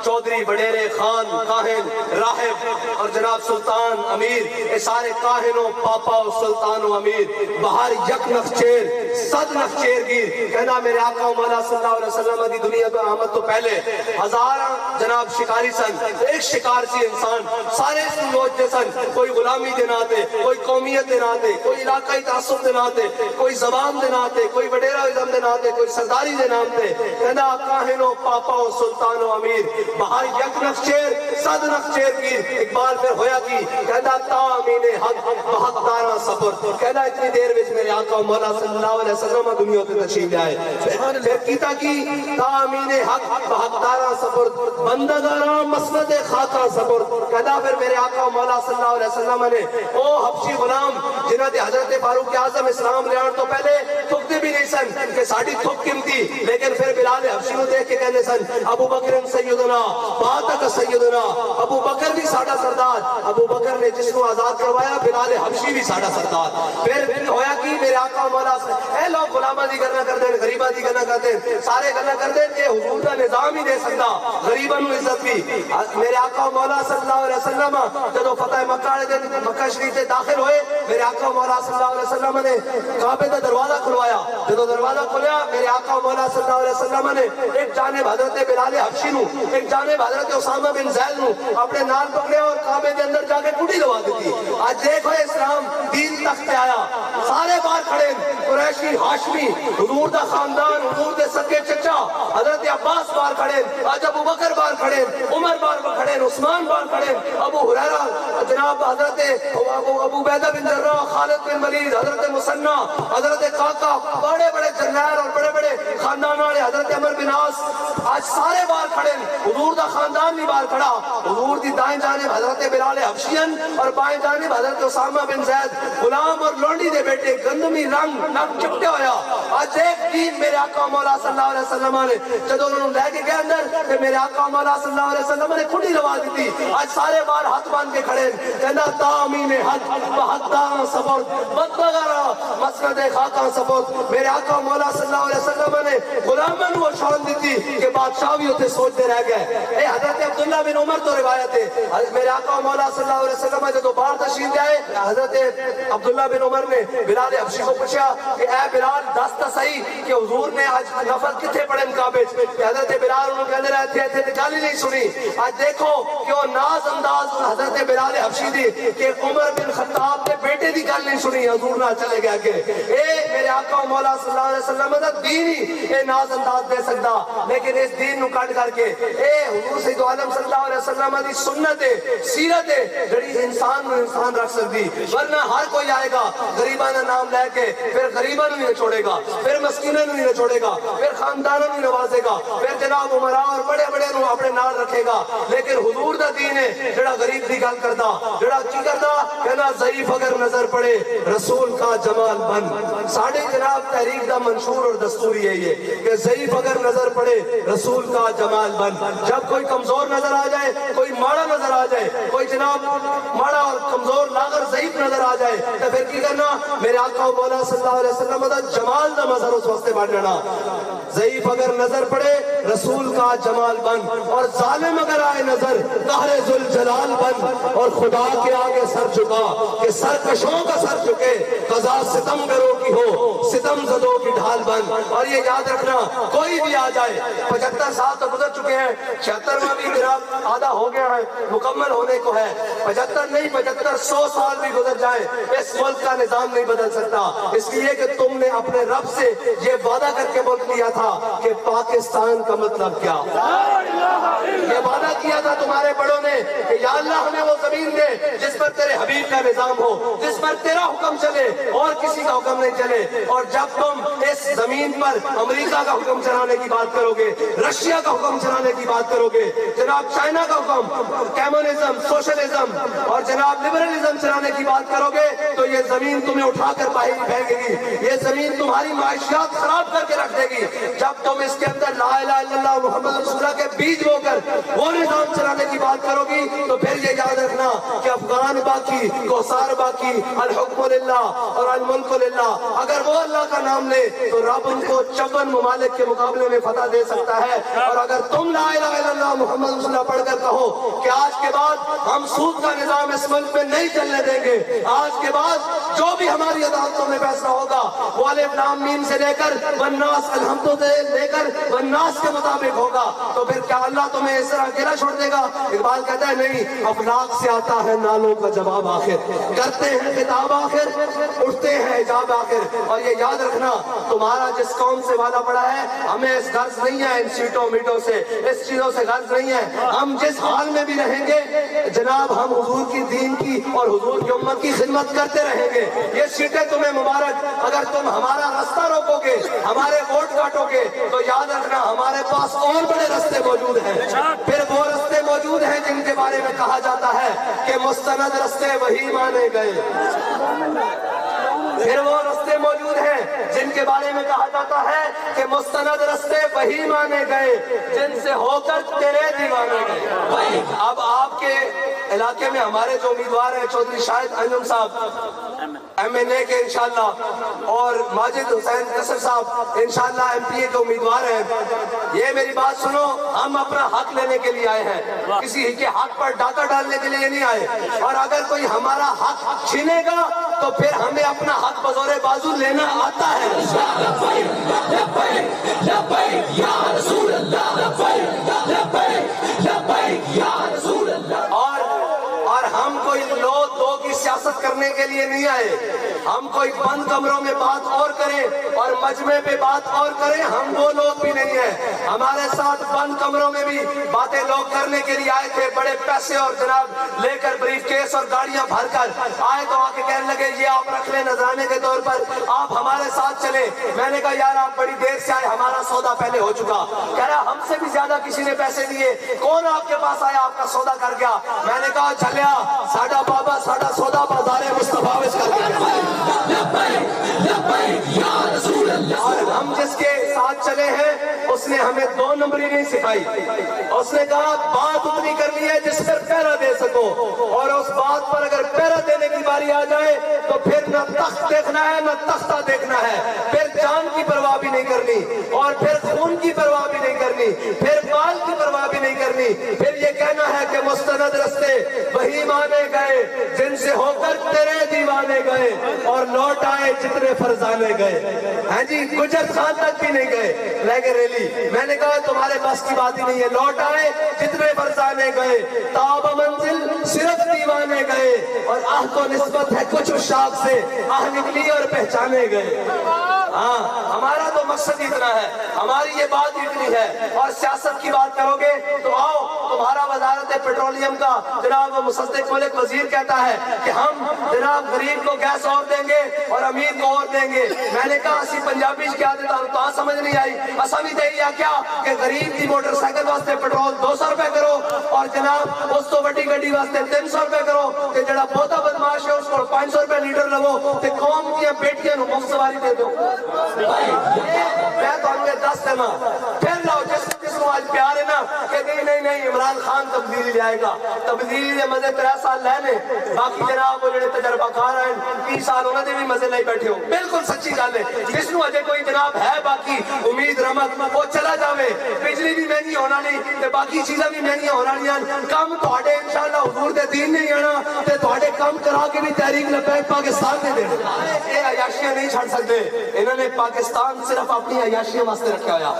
چودھری وڈیرے خان کاہن راہب اور جناب سلطان امیر، اے سارے کاہنو پاپا و سلطان و امیر، بہر یک نخچیر صد نخچیر گیر، کہنا میرے آقا مولا صلی اللہ علیہ وسلم دی دنیا تو آمد تو پہلے ہزارہ جناب شکاری سن، ایک شکار سی انسان، سارے سنوچتے سن، کوئی غلامی دناتے، کوئی قومیت دناتے، کوئی علاقائی تعصب دناتے، کوئی زبان دناتے، کوئی وڈیرہ ازم دناتے، کوئی سرداری دناتے، کہنا کاہنو پاپا و سلطان و امیر، بہر یک نخچیر صد نخچیر گیر، اقبال پھر ہویا کی کہنا تامین حق بہتارہ سفر، کہنا اتنی دیر وچ میرے آقا مولا صلی اللہ علیہ وسلم دنیا کے تشریف لے آئے، پھر کیتا کی تامین حق بہتارہ سفر بندگارہ مسند خاکہ سفر، کہنا پھر میرے آقا مولا صلی اللہ علیہ وسلم نے او حبشی غلام جنہاں دے حضرت فاروق اعظم اسلام لے آن تو پہلے تھکتے بھی نہیں سن کہ ساڑھی تھک قیمتی، لیکن پھر بلال حبشی نو دیکھ کے کہنے سن ابو بکر سیدنا باتک سیدنا، ابو بکر بھی ساڑھا سردار، ابو بکر نے جس کو آزاد کروایا بلال حبشی بھی ساڑھا سردار، پھر ہویا کی میرے آقا مولا اے لوگ غلامہ دی کرنا کر دیں غریبہ دی کرنا کر دیں سارے کرنا کر دیں کہ حضور کا نظام ہی دے سکتا غریبہ نو عزت بھی، میرے آقا مولا صلی اللہ علیہ وسلم جدو فتح مکہ مکہ شریف سے داخل ہوئے، میرے آقا مولا صلی اللہ علیہ وسلم نے کعبے کا دروازہ کھلوایا، جدو دروازہ کھلیا میرے آقا مولا صلی اللہ علیہ وسلم نے ایک جانب حضرت بلال حبشی نو ایک جانب حضرت اسامہ بن زید نو اپنے نال پکڑے اور کعبے کے اندر جا کے ٹوٹی لوا دیتی، آج دیکھو اسلام دین تخت پہ آیا، سارے بار کھڑے قریشی ہاشمی حضور دا خاندان حضور دے سکے چچا حضرت عباس بار کھڑے، آج ابو بکر بار کھڑے، عمر بار کھڑے، عثمان بار کھڑے، ابو ہریرہ جناب حضرت ابو بیدہ بن جراح، خالد بن ولید، حضرت مسنہ، حضرت قاقہ، بڑے بڑے جرنیل اور بڑے بڑے خاندان والے حضرت عمر بن عاص، آج سارے بار کھڑے، حضور دا خاندان بھی بار کھڑا، حضور دی دائیں جانب حضرت بلال حبشین اور بائیں جانب حضرت اسامہ بن زید، غلام اور لونڈی دے بیٹے گندمی رنگ چپٹے ہویا، آج ایک دین میرے آقا مولا صلی اللہ علیہ وسلم نے جدو انہوں نے لے کے گئے اندر کہ میرے آقا مولا صلی اللہ علیہ وسلم نے کھڑی لوا دی تھی، آج سارے بار ہاتھ باندھ کے کھڑے، کہنا تامین حق بہتارہ سفر بغیرہ مسند خاکہ سپوت میرے آقا مولا صلی اللہ علیہ وسلم نے غلامن وہ شان دی تھی کہ بادشاہ بھی ہوتے سوچتے رہ گئے. اے حضرت عبداللہ بن عمر تو روایت ہے میرے آقا مولا صلی اللہ علیہ وسلم جو باہر تشریف جائے حضرت عبداللہ بن عمر نے بلال حبشی کو پوچھا کہ اے بلال دس تا صحیح کہ حضور نے آج نفل کتنے پڑھے مقابل. حضرت بلال انہوں کے اندر آئے تھے گالی نہیں سنی. آج دیکھو کہ وہ ناز انداز حضرت بلال حبشی دی کہ عمر بن خطاب نے بیٹے دی گل نہیں سنی حضور نہ چلے گیا کہ اے میرے آقا مولا صلی اللہ علیہ وسلم دا دین ہی اے ناز انداز دے سکتا لیکن اس دین نو کٹ کر کے اے حضور سید عالم صلی اللہ علیہ وسلم دی سنت ہے سیرت ہے جڑی انسان نو انسان رکھ سکتی. ورنہ ہر کوئی آئے گا غریباں دا نام لے کے پھر غریباں نو نہیں چھوڑے گا پھر مسکیناں نو نہیں چھوڑے گا پھر خاندانوں نو نوازے گا پھر جناب عمراء اور بڑے بڑے نو اپنے نال رکھے گا. لیکن حضور دا دین ہے جڑا غریب دی گل کردا جڑا کی کردا کہنا ضعیف اگر نظر پڑے رسول کا جمال بن. ساڑھے جناب تحریک دا منشور اور دستوری ہے یہ کہ ضعیف اگر نظر پڑے رسول کا جمال بن. جب کوئی کمزور نظر آ جائے کوئی ماڑا نظر آ جائے کوئی جناب ماڑا اور کمزور لاغر ضعیف نظر آ جائے تو پھر کی کرنا میرے آقا مولا صلی اللہ علیہ وسلم دا جمال دا مظہر اس واسطے باننا. ضعیف اگر نظر پڑے رسول کا جمال بن اور ظالم اگر آئے نظر قہر ذوالجلال بن اور خدا کے آگے سر جھکا کہ سرکشوں کا سر جھکے قضا ستم گروں کی ہو ستم زدوں کی ڈھال بن. اور یہ یاد رکھنا کوئی بھی آ جائے 75 سال تو گزر چکے ہیں 76واں بھی گراف آدھا ہو گیا ہے مکمل ہونے کو ہے 75 نہیں 75 100 سال بھی گزر جائے اس ملک کا نظام نہیں بدل سکتا. اس لیے کہ تم نے اپنے رب سے یہ وعدہ کر کے ملک لیا تھا کہ پاکستان کا مطلب کیا یہ وعدہ کیا تھا تمہارے بڑوں نے کہ یا اللہ ہمیں وہ زمین دے جس پر تیرے حبیب کا نظام ہو جس پر تیرا حکم چلے اور کسی کا حکم نہیں چلے. اور جب تم اس زمین پر امریکہ کا حکم چلانے کی بات کرو گے رشیا کا حکم چلانے کی بات کرو گے جناب چائنا کا حکم کمیونزم سوشلزم اور جناب لبرلزم چلانے کی بات کرو گے تو یہ زمین تمہیں اٹھا کر باہر پھینکے گی. یہ زمین تمہاری معاشیات خراب کر کے رکھ دے گی. جب تم اس کے اندر لا الہ الا اللہ محمد رسول اللہ کے بیج بو کر وہ نظام چلانے کی بات کرو گی تو پھر یہ یاد رکھنا کہ افغان باقی کوثار باقی الحکم للہ اور الملک للہ. اگر وہ اللہ کا نام لے تو رب ان کو 54 ممالک کے مقابلے میں فتح دے سکتا ہے. اور اگر تم لا الہ الا اللہ محمد رسول اللہ پڑھ کر کہو کہ آج کے بعد ہم سود کا نظام اس ملک میں نہیں چلنے دیں گے آج کے بعد جو بھی ہماری عدالتوں میں فیصلہ ہوگا وہ الف لام میم سے لے کر والناس الحمد سے لے کر والناس کے مطابق ہوگا تو پھر کیا اللہ تمہیں اس طرح اکیلا چھوڑ دے گا؟ اقبال کہتا ہے نہیں افلاق سے آتا ہے نالوں کا جواب آخر کرتے ہیں خطاب آخر اٹھتے ہیں حجاب آخر. اور یہ یاد رکھنا تمہارا جس قوم سے وعدہ پڑا ہے ہمیں اس غرض نہیں ہے ان سیٹوں میٹوں سے اس چیزوں سے غرض نہیں ہے. ہم جس حال میں بھی رہیں گے جناب ہم حضور کی دین کی اور حضور کی امت کی خدمت کرتے رہیں گے. یہ سیٹیں تمہیں مبارک. اگر تم ہمارا راستہ روکو گے ہمارے ووٹ کاٹو گے تو یاد رکھنا ہمارے پاس اور بڑے راستے موجود ہیں. پھر وہ راستے موجود ہیں جن کے بارے میں کہا جاتا ہے کہ مستند راستے وہی مانے گئے. پھر وہ راستے موجود ہیں جن کے بارے میں کہا جاتا ہے کہ مستند راستے وہی مانے گئے جن سے ہو کر تیرے دیوانے گئے. اب آپ کے علاقے میں ہمارے جو امیدوار ہیں چودھری شاہد انجم صاحب MNA کے انشاءاللہ اور ماجد حسین قصر صاحب انشاءاللہ MP کے امیدوار ہیں. یہ میری بات سنو ہم اپنا حق لینے کے لیے آئے ہیں کسی کے حق پر ڈاکہ ڈالنے کے لیے نہیں آئے. اور اگر کوئی ہمارا حق چھینے گا تو پھر ہمیں اپنا حق بزور بازو لینا آتا ہے. اور ہم کوئی لو دو کی سیاست کرنے کے لیے نہیں آئے. ہم کوئی بند کمروں میں بات اور کریں اور مجمع پہ بات اور کریں ہم وہ لوگ بھی نہیں ہیں. ہمارے ساتھ بند کمروں میں بھی باتیں لوگ کرنے کے لیے آئے تھے بڑے پیسے اور جناب لے کر بریف کیس اور گاڑیاں بھر کر آئے تو آ کے کہنے لگے یہ آپ رکھ لیں نذرانے کے طور پر آپ ہمارے ساتھ چلیں. میں نے کہا یار آپ بڑی دیر سے آئے ہمارا سودا پہلے ہو چکا. کہہ رہا ہم سے بھی زیادہ کسی نے پیسے دیے کون آپ کے پاس آیا آپ کا سودا کر گیا. میں نے کہا چلیا ساڈا بابا ساڈا سودا بازار مصطفیٰ وچ کر کے اور ہم جس کے ساتھ چلے ہیں اس نے ہمیں 2 نمبری نہیں سکھائی. اس نے کہا بات اتنی کرنی ہے جس پر پہرا دے سکو, اور اس بات پر اگر پہرا دینے کی باری آ جائے تو پھر نہ تخت دیکھنا ہے نہ تختہ دیکھنا ہے, پھر جان کی پرواہ بھی نہیں کرنی, اور پھر خون کی پرواہ بھی نہیں کرنی, پھر مال کی پرواہ بھی نہیں کرنی. پھر یہ کہنا ہے کہ مستند رستے وہی مانے گئے جن سے ہو کر تیرے دیوانے گئے, اور لوٹ آئے جتنے فرزانے گئے. ہاں جی, گجر خان تک بھی نہیں گئے, لے گئے ریلی. میں نے کہا تمہارے بس کی بات ہی نہیں ہے. لوٹ آئے جتنے فرزانے گئے, تاب منزل صرف دیوانے گئے, اور آہ کو نسبت ہے کچھ اس شاخ سے, آہ نکلی اور پہچانے گئے. ہاں, ہمارا تو مقصد اتنا ہے, ہماری یہ بات اتنی ہے. اور سیاست کی بات کرو گے تو آؤ, تمہارا وزارت پیٹرولیم کا جناب مصدق ملک وزیر کہتا ہے کہ ہم جناب غریب کو گیس اور دیں گے اور امیر کو اور دیں گے. میں نے کہا اسی پنجابی کیا دیتا ہوں, تو سمجھ نہیں آئی. اصا بھی دے یا کیا کہ غریب کی موٹر سائیکل واسطے پیٹرول 200 روپے کرو, اور جناب اس تو بڑی گڈی واسطے 300 روپے کرو, کہ جڑا بہتا بدماش ہے اس کو 500 روپے لیٹر لو, تے قوم کی بیٹیاں نو مفت سواری دے دو. میں تو ہمیں 10 دینا, پھر لاؤ جس کو آج پیار ہے نا کہ نہیں عمران خان تبدیلی لے آئے گا. تبدیلی دے مزے 3 سال لے لے, باقی جناب وہ جڑے تجربہ کار ہیں 30 سال انہوں نے بھی مزے لے بیٹھے ہو. بالکل سچی گل ہے. جس کو اجے کوئی جناب ہے باقی امید رمک, وہ چلا جاوے. بجلی بھی مہنگی ہونا نہیں, تے باقی چیزاں بھی مہنگی ہونا نہیں. کم تواڈے انشاءاللہ حضور دے دین نہیں آنا, تے تواڈے کم کرا کے بھی تحریک لبیک پاکستان دے دینا. یہ عیاشیاں نہیں چھڑ سکتے. انہوں نے پاکستان صرف اپنی عیاشیوں واسطے رکھا ہوا,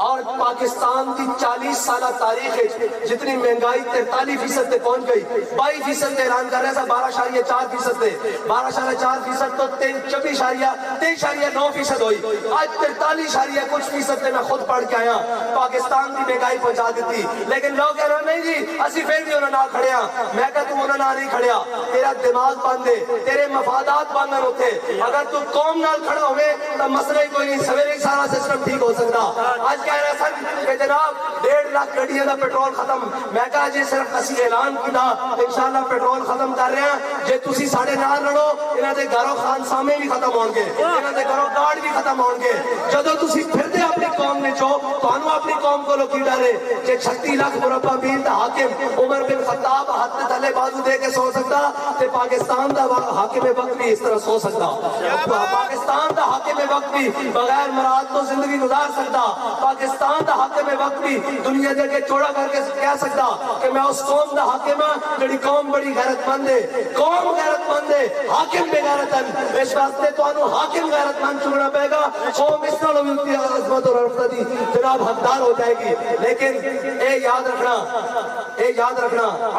اور پاکستان کی 40 سالہ تاریخ ہے جتنی مہنگائی 43% تے پہنچ گئی. 22% تے اعلان کر رہے تھا, 12.4% تے 12.4% تو 23.9% ہوئی. آج 43 کچھ فیصد تے میں خود پڑھ کے آیا. پاکستان کی مہنگائی پہنچا دیتی, لیکن لوگ کہہ رہے نہیں جی اسی پھر بھی انہوں نہ کھڑیا. میں کہا تم انہوں نہ نہیں کھڑیا, تیرا دماغ بند ہے, تیرے مفادات بند ہوتے. اگر تو قوم نال کھڑا ہوئے تو مسئلہ ہی کوئی نہیں, سویرے سارا سسٹم ٹھیک ہو سکتا. آج کہہ رہے سن کہ جناب 1.5 لاکھ گڈیاں دا پیٹرول ختم. میں کہا جی صرف اسی اعلان کیتا انشاءاللہ پیٹرول ختم کر رہے ہیں. جے تسی ساڈے نال لڑو انہاں دے گھروں خان سامے بھی ختم ہون گے, انہاں دے گھروں گارڈ بھی ختم ہون گے. جدوں تسی پھردے اپنی قوم وچ ہو, تانوں اپنی قوم کولوں کی ڈر ہے. جے 36 لاکھ مربع میل دا حاکم عمر بن خطاب ہاتھ تے تھلے بازو دے کے سو سکتا, تے پاکستان دا حاکم وقت بھی اس طرح سو سکتا. پاکستان دا حاکم وقت بھی بغیر مراد تو زندگی گزار سکتا. پاکستان دا حاکم وقت بھی دنیا دے کے چوڑا کر کے کہہ سکتا کہ میں اس قوم دا حاکم ہاں جڑی قوم بڑی غیرت مند ہے. قوم غیرت مند ہے, حاکم بے غیرت ہے. اس واسطے تانوں حاکم غیرت مند چننا پے گا. قوم اس نال بھی عظمت اور عرفت دی جناب حقدار ہو جائے گی. لیکن اے یاد رکھنا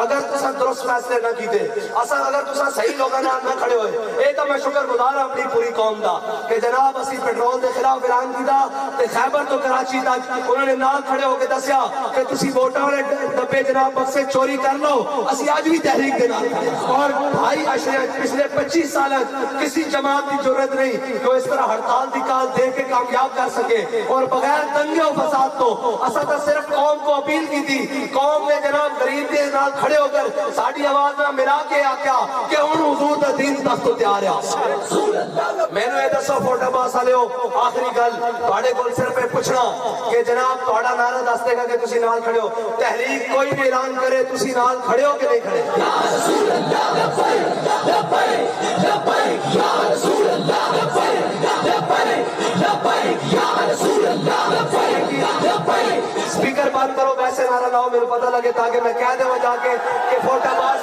اگر تساں درست فیصلے نہ کیتے, اگر تساں صحیح لوگاں نال نہ کھڑے ہوئے, اے تو میں شکر گزار ہاں اپنی پوری قوم دا کہ جناب اسی پیٹرول دے خلاف اعلان کیتا, تے خیبر تو کراچی تک انہوں نے نال کھڑے ہو کے دسیا کہ تسی ووٹاں والے ڈبے جناب بکسے چوری کر لو, اسی آج بھی تحریک دے نال کھڑے. اور بھائی پچھلے 25 سال کسی جماعت کی ضرورت نہیں کہ اس طرح ہڑتال دی کال دے کے کامیاب کر سکے, اور بغیر دنگے و فساد تو اساں تو صرف قوم کو اپیل کی تھی. قوم نے جناب غریب کے نال کھڑے ہو کر ساڈی آواز نہ ملا کے آکھیا کہ ہن حضور دا دین تخت تے آ رہا. مینوں اے دسو فوٹو باس والےو, آخری گل تواڈے کول صرف اے پوچھنا کہ جناب تواڈا نعرہ دس دے گا کہ تسی نال کھڑے ہو. تحریک کوئی بھی اعلان کرے تسی نال کھڑے ہو کہ نہیں کھڑے؟ یا رسول اللہ لبیک لبیک لبیک یا رسول اللہ لبیک لبیک لبیک یا رسول اللہ لبیک لبیک. اسپیکر بند کرو, ویسے نعرہ لاؤ, میرے پتہ لگے تاکہ میں کہہ دوں جا کے کہ فوٹو باس